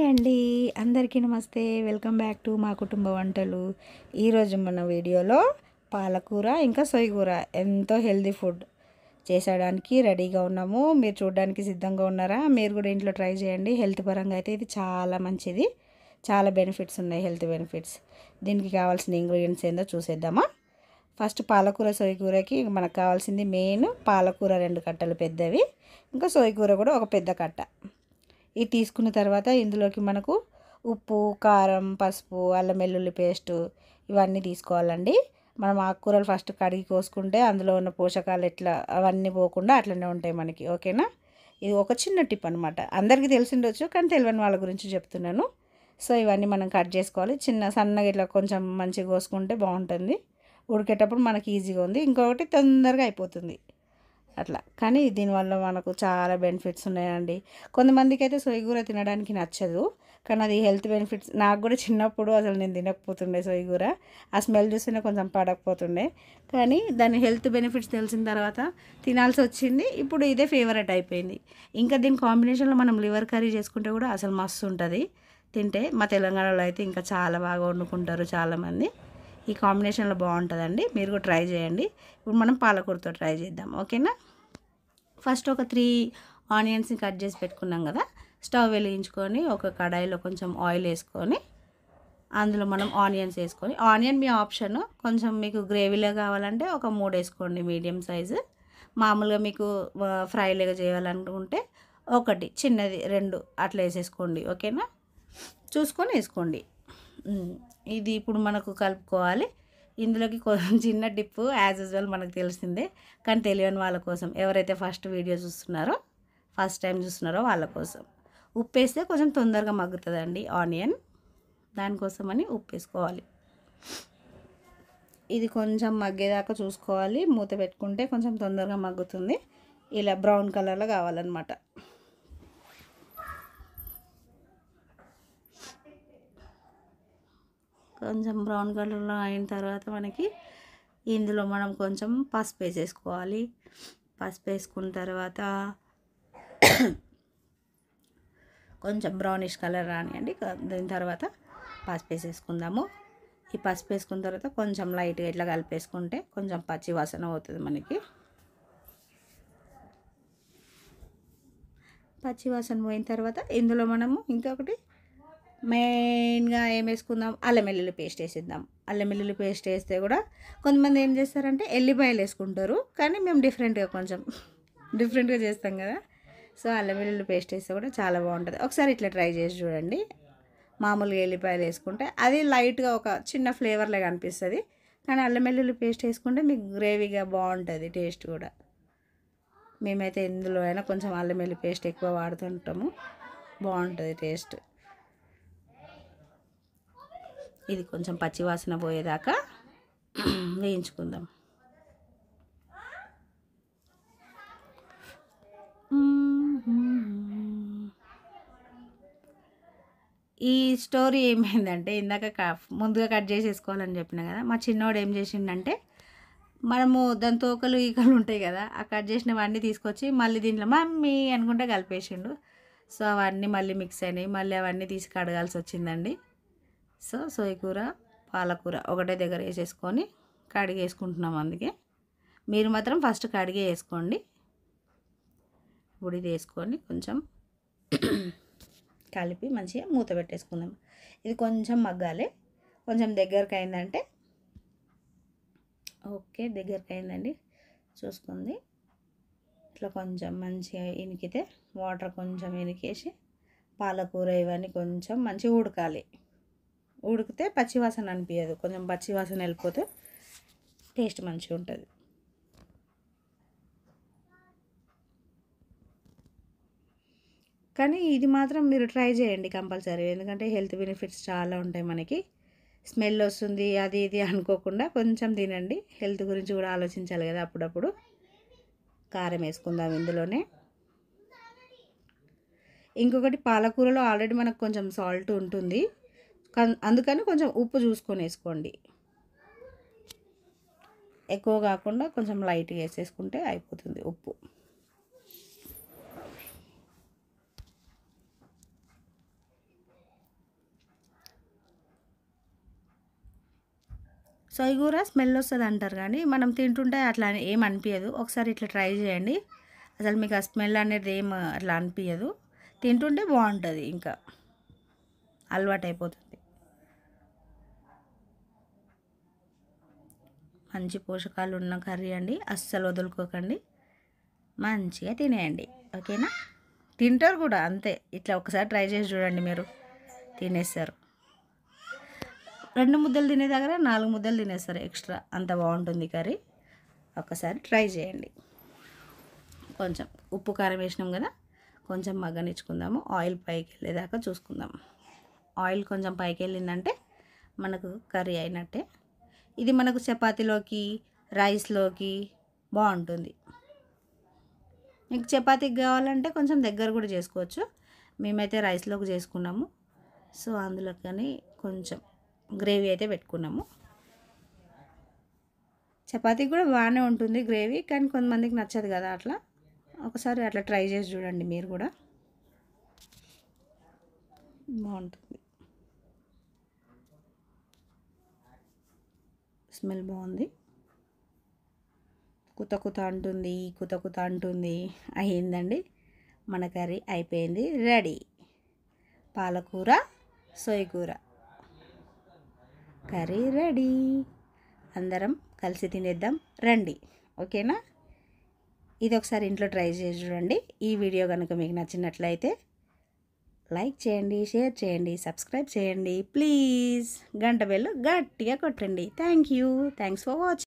అండి, అందరికీ నమస్తే. వెల్కమ్ బ్యాక్ టు మా కుటుంబ వంటలు. ఈరోజు మన వీడియోలో పాలకూర ఇంకా సొయ్యకూర ఎంతో హెల్తీ ఫుడ్ చేసేయడానికి రెడీగా ఉన్నాము. మీరు చూడడానికి సిద్ధంగా ఉన్నారా? మీరు కూడా ఇంట్లో ట్రై చేయండి. హెల్త్ పరంగా అయితే ఇది చాలా మంచిది. చాలా బెనిఫిట్స్ ఉన్నాయి, హెల్త్ బెనిఫిట్స్. దీనికి కావాల్సిన ఇంగ్రీడియంట్స్ ఏందో చూసేద్దామా. ఫస్ట్ పాలకూర సొయ్యకూరకి మనకు కావాల్సింది మెయిన్ పాలకూర 2 కట్టలు పెద్దవి, ఇంకా సొయ్యకూర కూడా ఒక పెద్ద కట్ట. ఇది తీసుకున్న తర్వాత ఇందులోకి మనకు ఉప్పు, కారం, పసుపు, అల్లం వెల్లుల్లి పేస్టు ఇవన్నీ తీసుకోవాలండి. మనం ఆకుకూరలు ఫస్ట్ కడిగి కోసుకుంటే అందులో ఉన్న పోషకాలు అవన్నీ పోకుండా అట్లనే ఉంటాయి మనకి. ఓకేనా? ఇది ఒక చిన్న టిప్ అనమాట. అందరికీ తెలిసిండొచ్చు, కానీ తెలియని వాళ్ళ గురించి చెప్తున్నాను. సో ఇవన్నీ మనం కట్ చేసుకోవాలి. సన్నగా ఇట్లా కొంచెం మంచిగా కోసుకుంటే బాగుంటుంది. ఉడికేటప్పుడు మనకి ఈజీగా ఉంది. ఇంకొకటి తొందరగా అయిపోతుంది అట్లా. కానీ దీనివల్ల మనకు చాలా బెనిఫిట్స్ ఉన్నాయండి. కొంతమందికి అయితే సొయ్యకూర తినడానికి నచ్చదు, కానీ అది హెల్త్ బెనిఫిట్స్. నాకు కూడా చిన్నప్పుడు అసలు నేను తినకపోతుండే సొయ్యకూర. ఆ స్మెల్ చూస్తేనే కొంచెం పడకపోతుండే, కానీ దాని హెల్త్ బెనిఫిట్స్ తెలిసిన తర్వాత తినాల్సి వచ్చింది. ఇప్పుడు ఇదే ఫేవరెట్ అయిపోయింది. ఇంకా దీని కాంబినేషన్లో మనం లివర్ కర్రీ చేసుకుంటే కూడా అసలు మస్తు ఉంటుంది తింటే. మా తెలంగాణలో అయితే ఇంకా చాలా బాగా వండుకుంటారు చాలామంది. ఈ కాంబినేషన్లో బాగుంటుందండి, మీరు కూడా ట్రై చేయండి. ఇప్పుడు మనం పాలకూరతో ట్రై చేద్దాం. ఓకేనా? ఫస్ట్ ఒక 3 ఆనియన్స్ని కట్ చేసి పెట్టుకున్నాం కదా. స్టవ్ వెలిగించుకొని ఒక కడాయిలో కొంచెం ఆయిల్ వేసుకొని అందులో మనం ఆనియన్స్ వేసుకొని, ఆనియన్ మీ ఆప్షన్. కొంచెం మీకు గ్రేవీలో కావాలంటే ఒక 3 వేసుకోండి, మీడియం సైజు. మామూలుగా మీకు ఫ్రైలాగా చేయాలనుకుంటే ఒకటి, చిన్నది 2 అట్లా వేసేసుకోండి. ఓకేనా? చూసుకొని వేసుకోండి. ఇది ఇప్పుడు మనకు కలుపుకోవాలి. ఇందులోకి కొంచెం చిన్న టిప్పు, యాజ్ యూజువల్ మనకు తెలిసిందే, కానీ తెలియని వాళ్ళ కోసం, ఎవరైతే ఫస్ట్ వీడియో చూస్తున్నారో, ఫస్ట్ టైం చూస్తున్నారో వాళ్ళ కోసం. ఉప్పు వేస్తే కొంచెం తొందరగా మగ్గుతుందండి ఆనియన్, దానికోసమని ఉప్పు వేసుకోవాలి. ఇది కొంచెం మగ్గేదాకా చూసుకోవాలి. మూత పెట్టుకుంటే కొంచెం తొందరగా మగ్గుతుంది. ఇలా బ్రౌన్ కలర్లో కావాలన్నమాట. కొంచెం బ్రౌన్ కలర్లో అయిన తర్వాత మనకి ఇందులో మనం కొంచెం పసుపు వేసేసుకోవాలి. పసుపు వేసుకున్న తర్వాత కొంచెం బ్రౌనిష్ కలర్ రానియండి. దాని తర్వాత పసుపు వేసేసుకుందాము. ఈ పసుపు వేసుకున్న తర్వాత కొంచెం లైట్గా ఇట్లా కలిపేసుకుంటే కొంచెం పచ్చి వాసన అవుతుంది మనకి. పచ్చి వాసన పోయిన తర్వాత ఇందులో మనము ఇంకొకటి మెయిన్గా ఏం వేసుకుందాం, అల్లం వెల్లుల్లి పేస్ట్ వేసేద్దాం. అల్లం వెల్లుల్లి పేస్ట్ వేస్తే కూడా కొంతమంది ఏం చేస్తారంటే ఎల్లిపాయలు వేసుకుంటారు, కానీ మేము కొంచెం డిఫరెంట్గా చేస్తాం కదా. సో అల్లం వెల్లుల్లి పేస్ట్ వేస్తే కూడా చాలా బాగుంటుంది. ఒకసారి ఇట్లా ట్రై చేసి చూడండి. మామూలుగా ఎల్లిపాయలు వేసుకుంటే అది లైట్గా ఒక చిన్న ఫ్లేవర్లాగా అనిపిస్తుంది, కానీ అల్లం వెల్లుల్లి పేస్ట్ వేసుకుంటే మీకు గ్రేవీగా బాగుంటుంది టేస్ట్ కూడా. మేమైతే ఇందులో అయినా కొంచెం అల్లం వెల్లుల్లి పేస్ట్ ఎక్కువ వాడుతుంటాము, బాగుంటుంది టేస్ట్. ఇది కొంచెం పచ్చివాసన పోయేదాకా వేయించుకుందాం. ఈ స్టోరీ ఏమైందంటే, ఇందాక ముందుగా కట్ చేసేసుకోవాలని చెప్పిన కదా, మా చిన్నోడు ఏం చేసిండంటే, మనము దాని తోకలు ఈకలు ఉంటాయి కదా, ఆ కట్ చేసినవన్నీ తీసుకొచ్చి మళ్ళీ దీంట్లో మమ్మీ అనుకుంటే కలిపేసిండు. సో అవన్నీ మళ్ళీ మిక్స్ అయినాయి. మళ్ళీ అవన్నీ తీసి కడగాల్సి వచ్చిందండి. సో సొయ్యకూర, పాలకూర ఒకటే దగ్గర వేసేసుకొని కడిగేసుకుంటున్నాం. అందుకే మీరు మాత్రం ఫస్ట్ కడిగే వేసుకోండి. ఇప్పుడు ఇది వేసుకొని కొంచెం కలిపి మంచిగా మూత పెట్టేసుకుందాం. ఇది కొంచెం మగ్గాలి. కొంచెం దగ్గరకు అయిందంటే ఓకే, దగ్గరకు అయిందండి, చూసుకుంది. ఇట్లా కొంచెం మంచిగా ఇనికితే వాటర్ కొంచెం ఇనికేసి పాలకూర ఇవన్నీ కొంచెం మంచిగా ఉడకాలి. ఉడికితే పచ్చివాసన అనిపించదు, కొంచెం పచ్చివాసన వెళ్ళిపోతే టేస్ట్ మంచిగా ఉంటుంది. కానీ ఇది మాత్రం మీరు ట్రై చేయండి కంపల్సరీ, ఎందుకంటే హెల్త్ బెనిఫిట్స్ చాలా ఉంటాయి మనకి. స్మెల్ వస్తుంది అది ఇది అనుకోకుండా కొంచెం తినండి. హెల్త్ గురించి కూడా ఆలోచించాలి కదా అప్పుడప్పుడు. కారం వేసుకుందాం ఇందులోనే. ఇంకొకటి, పాలకూరలో ఆల్రెడీ మనకు కొంచెం సాల్ట్ ఉంటుంది, అందుకని కొంచెం ఉప్పు చూసుకొని వేసుకోండి. ఎక్కువ కాకుండా కొంచెం లైట్గా వేసేసుకుంటే అయిపోతుంది ఉప్పు. సొయ్యగూర స్మెల్ వస్తుంది అంటారు కానీ మనం తింటుంటే అట్లా ఏం అనిపించదు. ఒకసారి ఇట్లా ట్రై చేయండి. అసలు మీకు ఆ స్మెల్ అనేది ఏం అట్లా అనిపించదు. తింటుంటే బాగుంటుంది, ఇంకా అలవాటు అయిపోతుంది. మంచి పోషకాలు ఉన్న కర్రీ అండి, అస్సలు వదులుకోకండి, మంచిగా తినేయండి. ఓకేనా? తింటారు కూడా అంతే. ఇట్లా ఒకసారి ట్రై చేసి చూడండి, మీరు తినేస్తారు. 2 ముద్దలు తినే దగ్గర 4 ముద్దలు తినేస్తారు ఎక్స్ట్రా, అంత బాగుంటుంది కర్రీ. ఒకసారి ట్రై చేయండి. కొంచెం ఉప్పు కారం వేసినాం కదా, కొంచెం మగ్గనిచ్చుకుందాము. ఆయిల్ పైకి వెళ్ళేదాకా చూసుకుందాం. ఆయిల్ కొంచెం పైకి వెళ్ళిందంటే మనకు కర్రీ అయినట్టే. ఇది మనకు చపాతీలోకి, రైస్లోకి బాగుంటుంది. మీకు చపాతీకి కావాలంటే కొంచెం దగ్గర కూడా చేసుకోవచ్చు. మేమైతే రైస్లోకి చేసుకున్నాము. సో అందులో కానీ కొంచెం గ్రేవీ అయితే పెట్టుకున్నాము. చపాతీకి కూడా బాగానే ఉంటుంది గ్రేవీ, కానీ కొంతమందికి నచ్చదు కదా అట్లా. ఒకసారి అట్లా ట్రై చేసి చూడండి, మీరు కూడా బాగుంటుంది. స్మెల్ బాగుంది. కుత కుత అంటుంది. అయ్యిందండి, మన కర్రీ అయిపోయింది, రెడీ. పాలకూర సొయ్యకూర కర్రీ రెడీ. అందరం కలిసి తినేద్దాం రండి. ఓకేనా? ఇది ఒకసారి ఇంట్లో ట్రై చేసి చూడండి. ఈ వీడియో కనుక మీకు నచ్చినట్లయితే లైక్ చేయండి, షేర్ చేయండి, సబ్స్క్రైబ్ చేయండి. ప్లీజ్ గంట బెల్ గట్టిగా కొట్టండి. Thanks for watching.